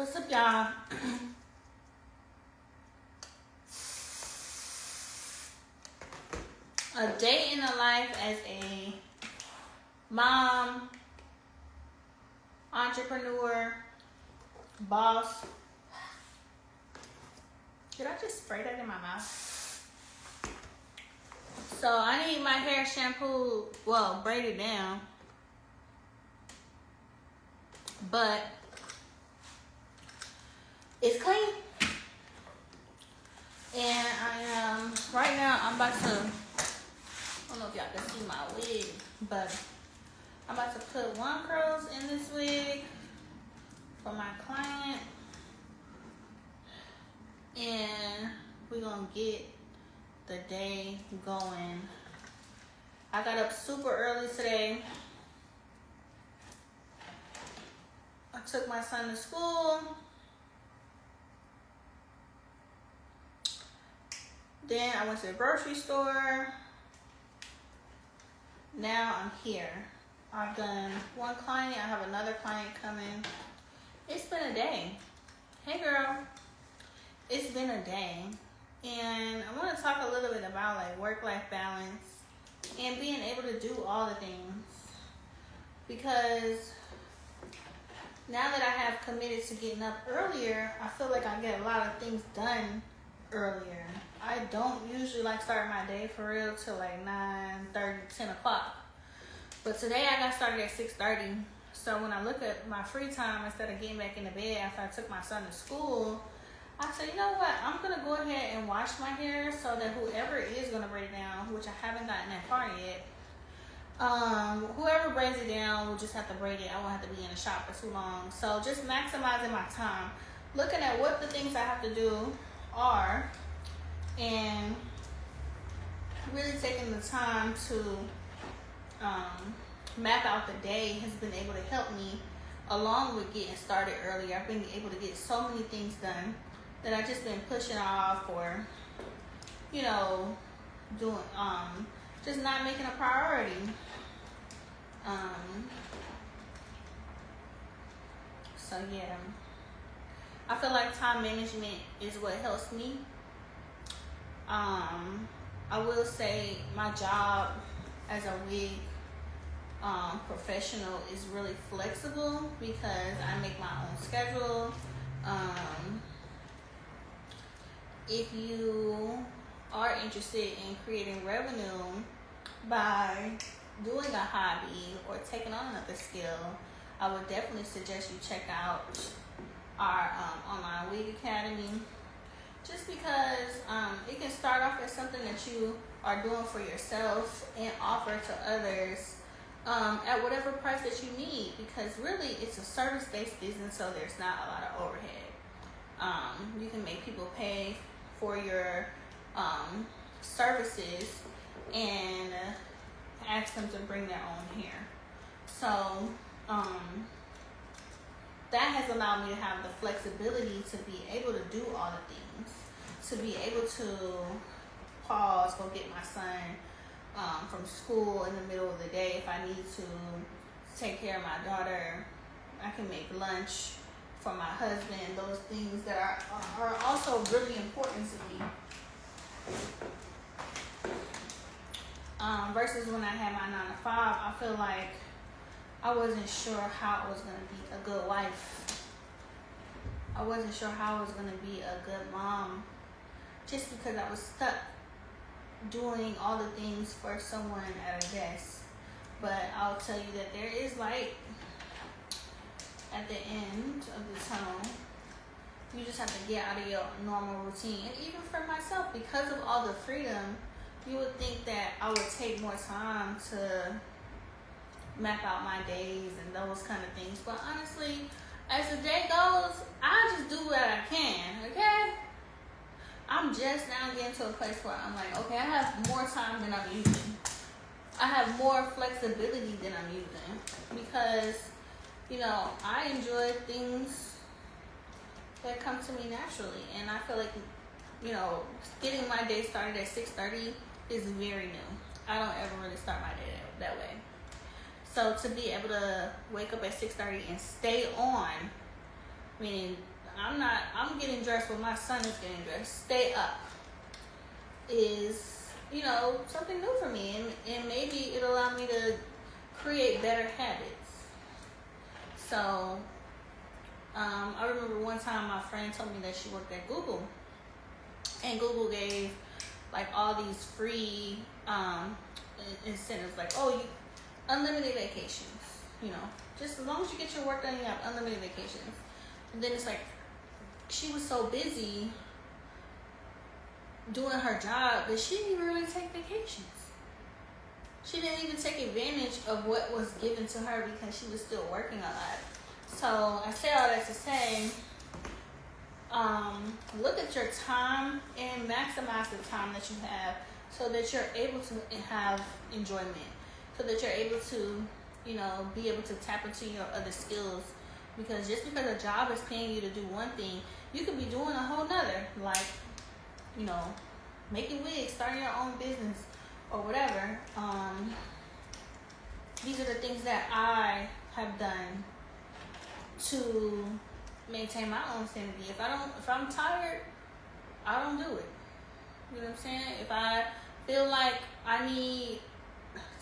What's up, y'all? A day in the life as a mom, entrepreneur, boss. Did I just spray that in my mouth? So I need my hair shampooed, well, braided down. But it's clean. And right now I'm about to, I don't know if y'all can see my wig, but I'm about to put one curls in this wig for my client. And we're gonna get the day going. I got up super early today. I took my son to school. Then I went to the grocery store. Now I'm here. I've done one client. I have another client coming. It's been a day. Hey girl. It's been a day. And I want to talk a little bit about like work-life balance and being able to do all the things. Because now that I have committed to getting up earlier, I feel like I get a lot of things done earlier. I don't usually like start my day for real till like 9:30, 10 o'clock. But today I got started at 6:30. So when I look at my free time, instead of getting back in the bed after I took my son to school, I said, you know what? I'm going to go ahead and wash my hair so that whoever is going to braid it down, which I haven't gotten that far yet, whoever braids it down will just have to braid it. I won't have to be in the shop for too long. So just maximizing my time, looking at what the things I have to do are, and really taking the time to map out the day has been able to help me, along with getting started earlier. I've been able to get so many things done that I've just been pushing off, or doing just not making a priority. So yeah, I feel like time management is what helps me. I will say my job as a wig professional is really flexible because I make my own schedule. If you are interested in creating revenue by doing a hobby or taking on another skill, I would definitely suggest you check out our online wig academy. Just because it can start off as something that you are doing for yourself and offer to others at whatever price that you need, because really it's a service-based business, so there's not a lot of overhead. You can make people pay for your services and ask them to bring their own hair. So that has allowed me to have the flexibility to be able to do all the things, to be able to pause, go get my son from school in the middle of the day if I need to, take care of my daughter. I can make lunch for my husband, those things that are also really important to me. Versus when I had my 9 to 5, I feel like I wasn't sure how I was going to be a good wife. I wasn't sure how I was going to be a good mom, just because I was stuck doing all the things for someone at a desk. But I'll tell you that there is light at the end of the tunnel. You just have to get out of your normal routine. And even for myself, because of all the freedom, you would think that I would take more time to map out my days and those kind of things. But honestly, as the day goes, I just do what I can, okay? I'm just now getting to a place where I'm like, okay, I have more time than I'm using. I have more flexibility than I'm using, because I enjoy things that come to me naturally. And I feel like, getting my day started at 6:30 is very new. I don't ever really start my day that way. So to be able to wake up at 6:30 and stay on, meaning I'm getting dressed when my son is getting dressed. Stay up is, something new for me, and maybe it'll allow me to create better habits. So, I remember one time my friend told me that she worked at Google, and Google gave like all these free incentives, like, oh, you unlimited vacations, just as long as you get your work done, you have unlimited vacations. And then it's like she was so busy doing her job that she didn't even really take vacations. She didn't even take advantage of what was given to her because she was still working a lot. So I say all that to say, look at your time and maximize the time that you have so that you're able to have enjoyment, so that you're able to, be able to tap into your other skills. Because just because a job is paying you to do one thing, you could be doing a whole nother, like, making wigs, starting your own business, or whatever. These are the things that I have done to maintain my own sanity. If I'm tired, I don't do it. You know what I'm saying? If I feel like I need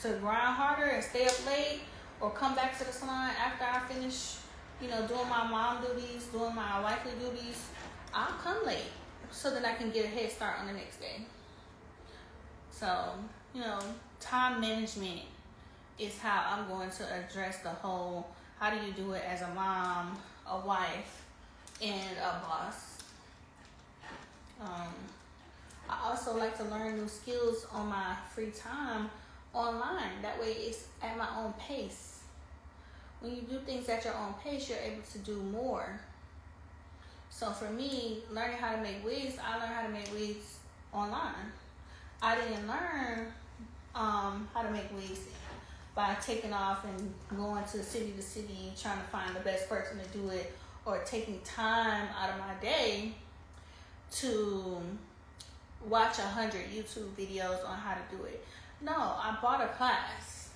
to grind harder and stay up late, or come back to the salon after I finish, doing my mom duties, doing my wifely duties, I'll come late so that I can get a head start on the next day. So, time management is how I'm going to address the whole, how do you do it as a mom, a wife, and a boss. I also like to learn new skills on my free time online. That way it's at my own pace. When you do things at your own pace, you're able to do more. So for me, learning how to make wigs, I learned how to make wigs online. I didn't learn how to make wigs by taking off and going to city to city trying to find the best person to do it, or taking time out of my day to watch 100 YouTube videos on how to do it. No, I bought a class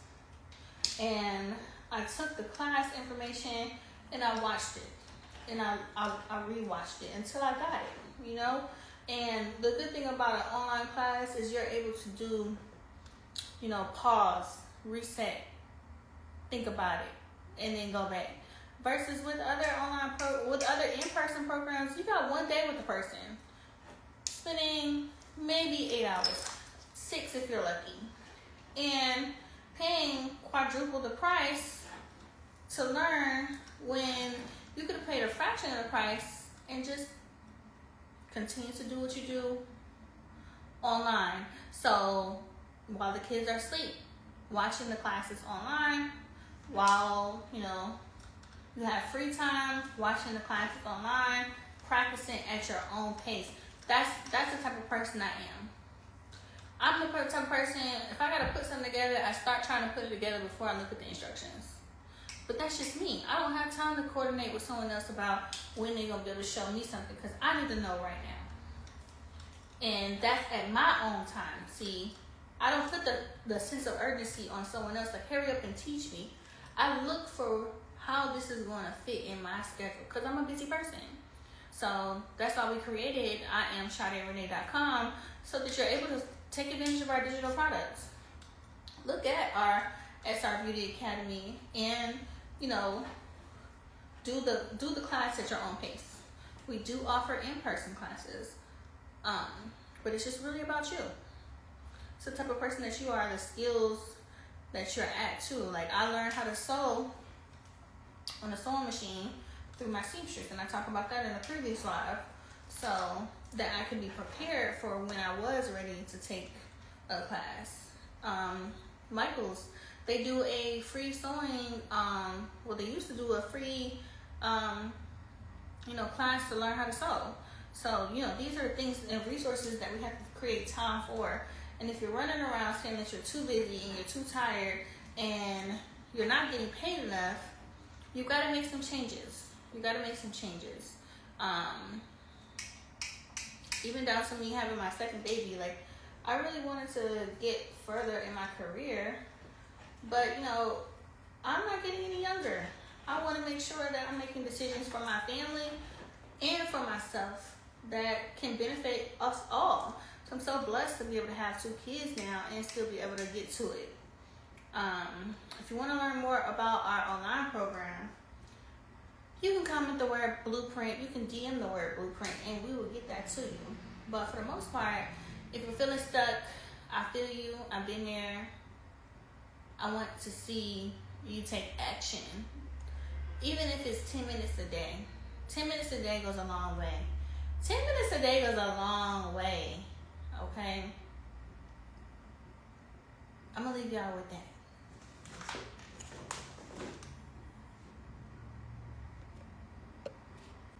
and I took the class information and I watched it, and I rewatched it until I got it, And the good thing about an online class is you're able to do, pause, reset, think about it, and then go back. Versus with other other in-person programs, you got one day with the person, spending maybe 8 hours, 6 if you're lucky, and paying quadruple the price to learn when you could have paid a fraction of the price and just continue to do what you do online. So while the kids are asleep, watching the classes online, while you have free time, watching the classes online, practicing at your own pace. That's the type of person I am. I'm the type of person, if I gotta put something together, I start trying to put it together before I look at the instructions. But that's just me. I don't have time to coordinate with someone else about when they're gonna be able to show me something, because I need to know right now. And that's at my own time. See, I don't put the sense of urgency on someone else, like hurry up and teach me. I look for how this is going to fit in my schedule, because I'm a busy person. So that's why we created IamSadeRenee.com, so that you're able to take advantage of our digital products. Look at our SR Beauty Academy and, do the class at your own pace. We do offer in-person classes, but it's just really about you. It's the type of person that you are, the skills that you're at too. Like, I learned how to sew on a sewing machine through my seamstress, and I talk about that in the previous live, so that I could be prepared for when I was ready to take a class. Michaels, they do a free sewing, they used to do a free class to learn how to sew. So these are things and resources that we have to create time for. And if you're running around saying that you're too busy and you're too tired and you're not getting paid enough, you've got to make some changes. Even down to me having my second baby, like, I really wanted to get further in my career, but I'm not getting any younger. I want to make sure that I'm making decisions for my family and for myself that can benefit us all. So I'm so blessed to be able to have 2 kids now and still be able to get to it. If you want to learn more about our online program, you can comment the word blueprint. You can DM the word blueprint, and we will get that to you. But for the most part, if you're feeling stuck, I feel you. I've been there. I want to see you take action. Even if it's 10 minutes a day. 10 minutes a day goes a long way. 10 minutes a day goes a long way. Okay? I'm going to leave y'all with that.